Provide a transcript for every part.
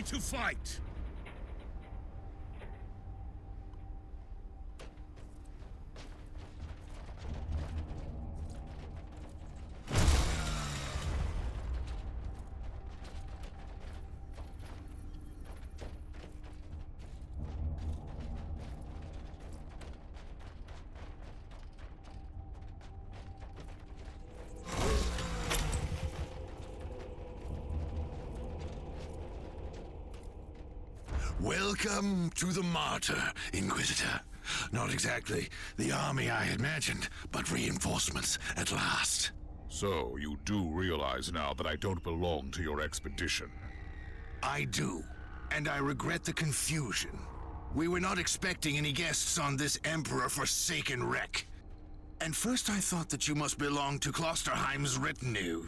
Ready to fight! Welcome to the Martyr, Inquisitor. Not exactly the army I had imagined, but reinforcements at last. So, you do realize now that I don't belong to your expedition? I do, and I regret the confusion. We were not expecting any guests on this Emperor-forsaken wreck. And first I thought that you must belong to Klosterheim's retinue.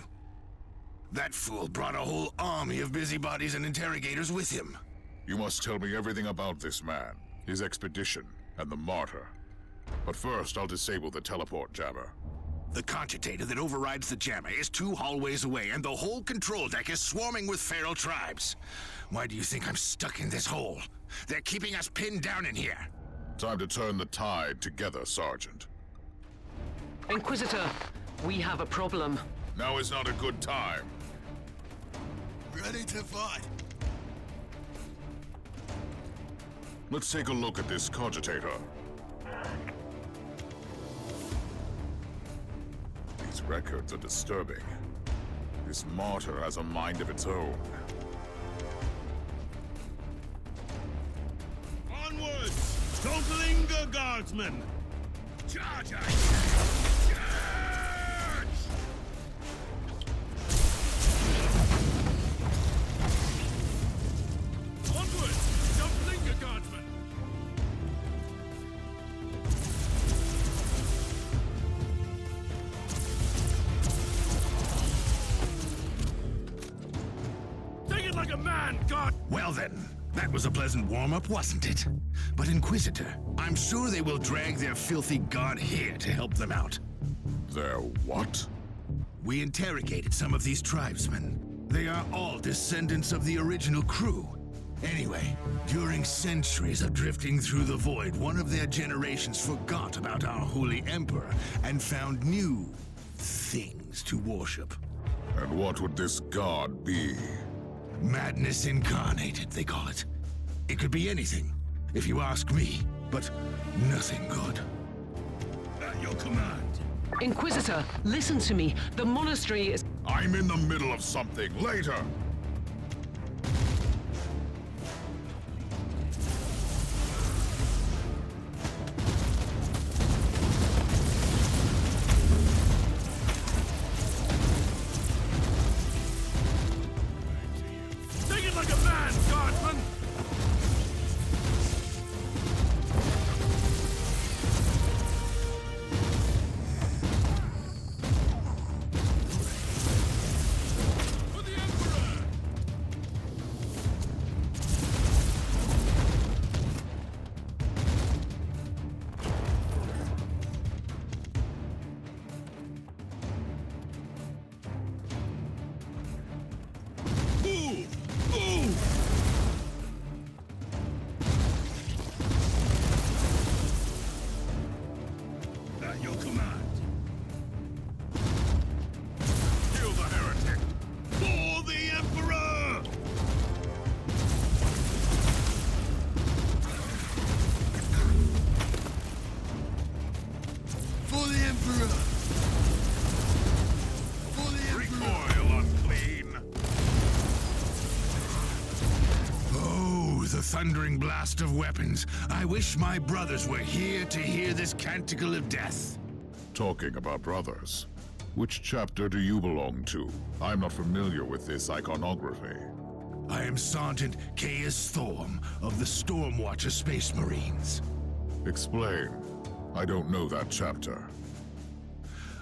That fool brought a whole army of busybodies and interrogators with him. You must tell me everything about this man, his expedition, and the Martyr. But first, I'll disable the teleport jammer. The cogitator that overrides the jammer is 2 hallways away, and the whole control deck is swarming with feral tribes. Why do you think I'm stuck in this hole? They're keeping us pinned down in here. Time to turn the tide together, Sergeant. Inquisitor, we have a problem. Now is not a good time. Ready to fight. Let's take a look at this cogitator. These records are disturbing. This Martyr has a mind of its own. Onwards! Don't linger, guardsmen! Charge! Charge! Onwards! Don't linger, guardsmen! Take it like a man, God! Well then, that was a pleasant warm-up, wasn't it? But Inquisitor, I'm sure they will drag their filthy god here to help them out. Their what? We interrogated some of these tribesmen. They are all descendants of the original crew. Anyway, during centuries of drifting through the void, one of their generations forgot about our holy emperor and found new things to worship. And what would this god be? Madness Incarnated, they call it. It could be anything, if you ask me, but nothing good. At your command. Inquisitor, listen to me. The monastery is... I'm in the middle of something. Later! Take it like a man, guardsman! For the Emperor! Move! Move! At your command. Kill the heretic! For the Emperor! For the Emperor! For the Recoil, unclean! Oh, the thundering blast of weapons. I wish my brothers were here to hear this canticle of death. Talking about brothers, which chapter do you belong to? I'm not familiar with this iconography. I am Sergeant Caius Thorm of the Stormwatcher Space Marines. Explain. I don't know that chapter.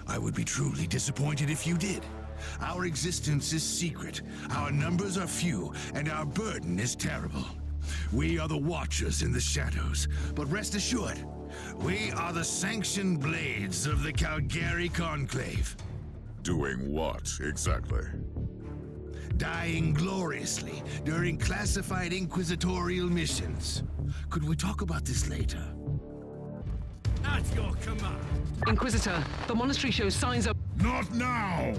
I would be truly disappointed if you did. Our existence is secret, our numbers are few, and our burden is terrible. We are the Watchers in the shadows, but rest assured, we are the sanctioned blades of the Calgary Conclave. Doing what, exactly? dying gloriously during classified inquisitorial missions. Could we talk about this later? At your command. Inquisitor, the monastery shows signs of... Not now!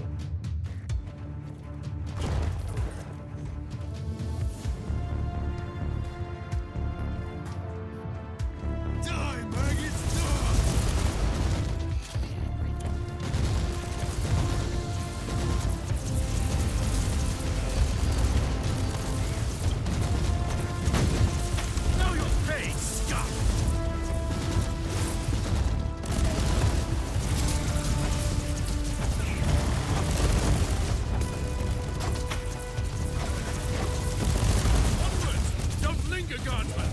Die, maggots, die! Know your fate, scum! Onwards! Don't linger, guardsman!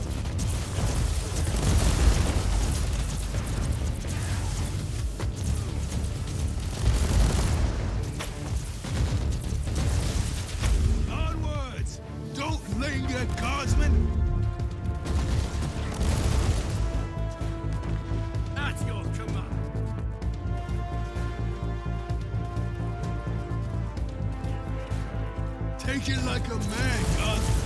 Onwards! Don't linger, guardsman! At your command. Take it like a man, guardsman.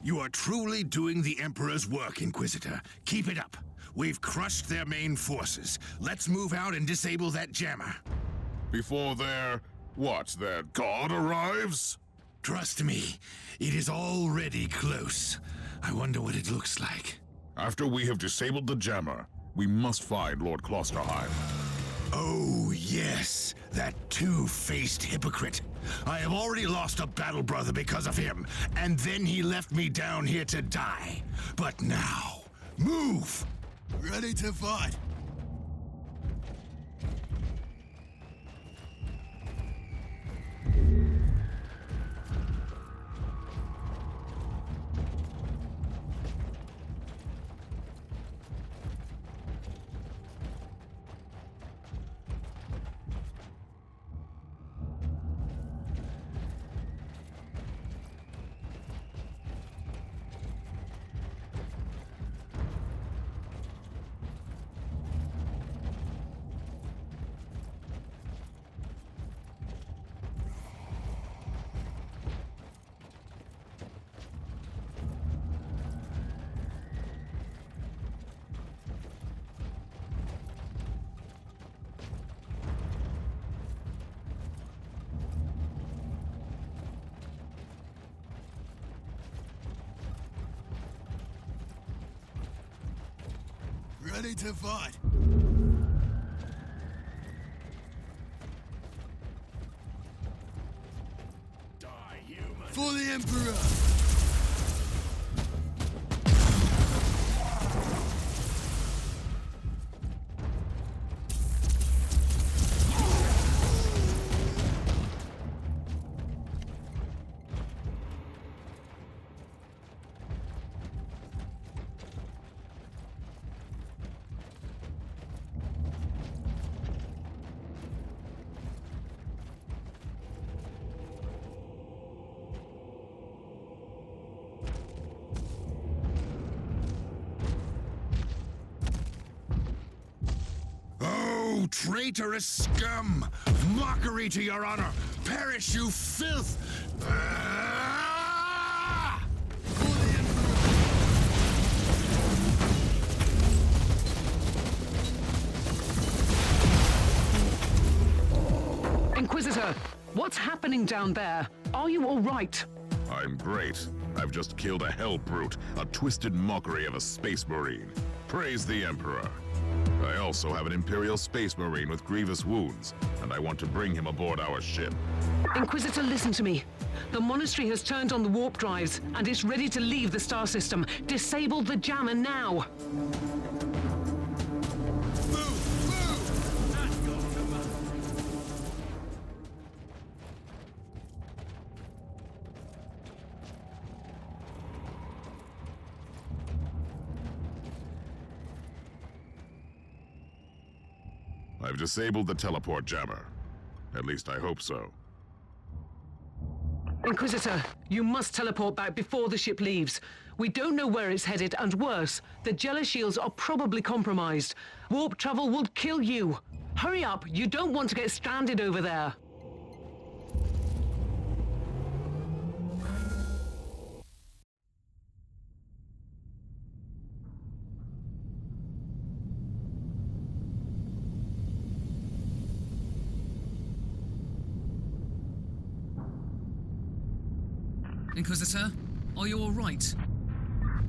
You are truly doing the Emperor's work, Inquisitor. Keep it up. We've crushed their main forces. Let's move out and disable that jammer. Before their god arrives? Trust me, it is already close. I wonder what it looks like. After we have disabled the jammer, we must find Lord Klosterheim. Oh, yes, that two-faced hypocrite. I have already lost a battle brother because of him, and then he left me down here to die. But now, move! Ready to fight. Ready to fight. Die, human! For the Emperor! Oh, traitorous scum! Mockery to your honor! Perish, you filth! Ah! For the Emperor! Inquisitor, what's happening down there? Are you all right? I'm great. I've just killed a hell brute, a twisted mockery of a space marine. Praise the Emperor. I also have an Imperial Space Marine with grievous wounds, and I want to bring him aboard our ship. Inquisitor, listen to me. The monastery has turned on the warp drives, and it's ready to leave the star system. Disable the jammer now. I've disabled the teleport jammer. At least I hope so. Inquisitor, you must teleport back before the ship leaves. We don't know where it's headed, and worse, the Jealous shields are probably compromised. Warp travel will kill you. Hurry up, you don't want to get stranded over there. Inquisitor, are you all right?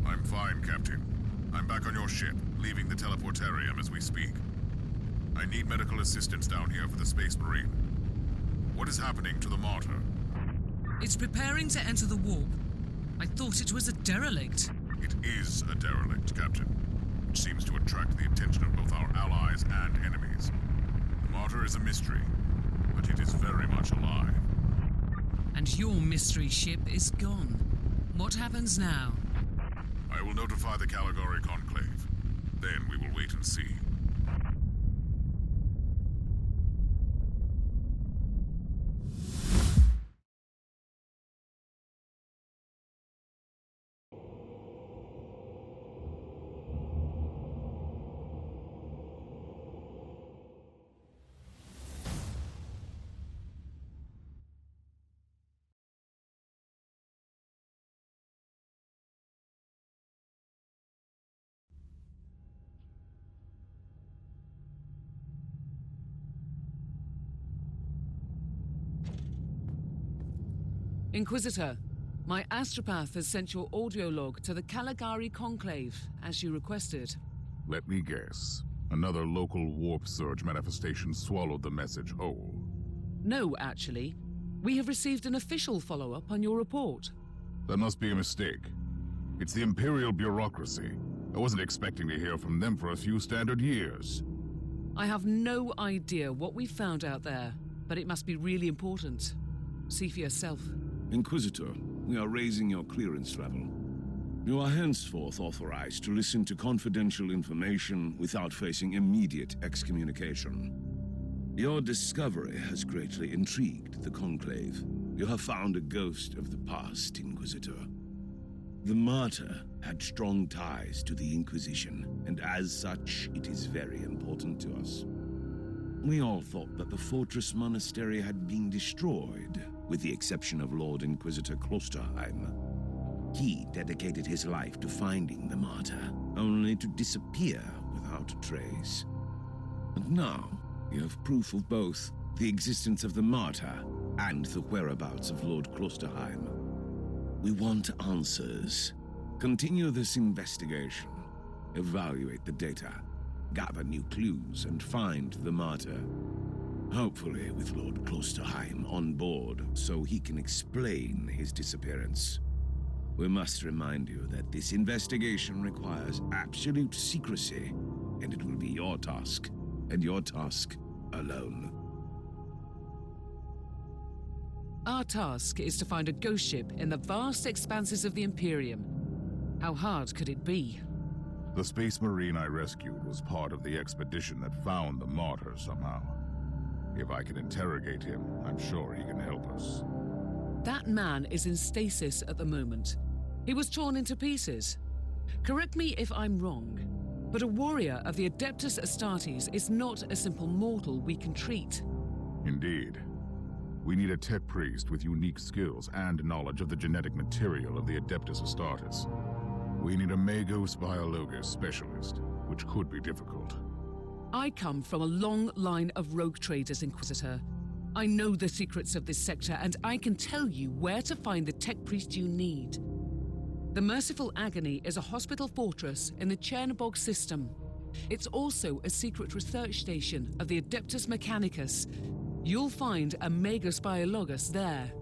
I'm fine, Captain. I'm back on your ship, leaving the teleportarium as we speak. I need medical assistance down here for the Space Marine. What is happening to the Martyr? It's preparing to enter the warp. I thought it was a derelict. It is a derelict, Captain, which seems to attract the attention of both our allies and enemies. The Martyr is a mystery, but it is very much alive. And your mystery ship is gone. What happens now? I will notify the Caligari Conclave. Then we will wait and see. Inquisitor, my astropath has sent your audio log to the Caligari Conclave, as you requested. Let me guess. Another local warp surge manifestation swallowed the message whole. No, actually. We have received an official follow-up on your report. That must be a mistake. It's the Imperial bureaucracy. I wasn't expecting to hear from them for a few standard years. I have no idea what we found out there, but it must be really important. See for yourself. Inquisitor, we are raising your clearance level. You are henceforth authorized to listen to confidential information without facing immediate excommunication. Your discovery has greatly intrigued the Conclave. You have found a ghost of the past, Inquisitor. The Martyr had strong ties to the Inquisition, and as such, it is very important to us. We all thought that the Fortress Monastery had been destroyed, with the exception of Lord Inquisitor Klosterheim. He dedicated his life to finding the Martyr, only to disappear without a trace. And now, you have proof of both the existence of the Martyr and the whereabouts of Lord Klosterheim. We want answers. Continue this investigation. Evaluate the data. Gather new clues and find the Martyr. Hopefully with Lord Klosterheim on board so he can explain his disappearance. We must remind you that this investigation requires absolute secrecy, and it will be your task, and your task alone. Our task is to find a ghost ship in the vast expanses of the Imperium. How hard could it be? The Space Marine I rescued was part of the expedition that found the Martyr somehow. If I can interrogate him, I'm sure he can help us. That man is in stasis at the moment. He was torn into pieces. Correct me if I'm wrong, but a warrior of the Adeptus Astartes is not a simple mortal we can treat. Indeed. We need a tech priest with unique skills and knowledge of the genetic material of the Adeptus Astartes. We need a Magos Biologos specialist, which could be difficult. I come from a long line of rogue traders, Inquisitor. I know the secrets of this sector, and I can tell you where to find the tech priest you need. The Merciful Agony is a hospital fortress in the Chernobog system. It's also a secret research station of the Adeptus Mechanicus. You'll find a Magos Biologos there.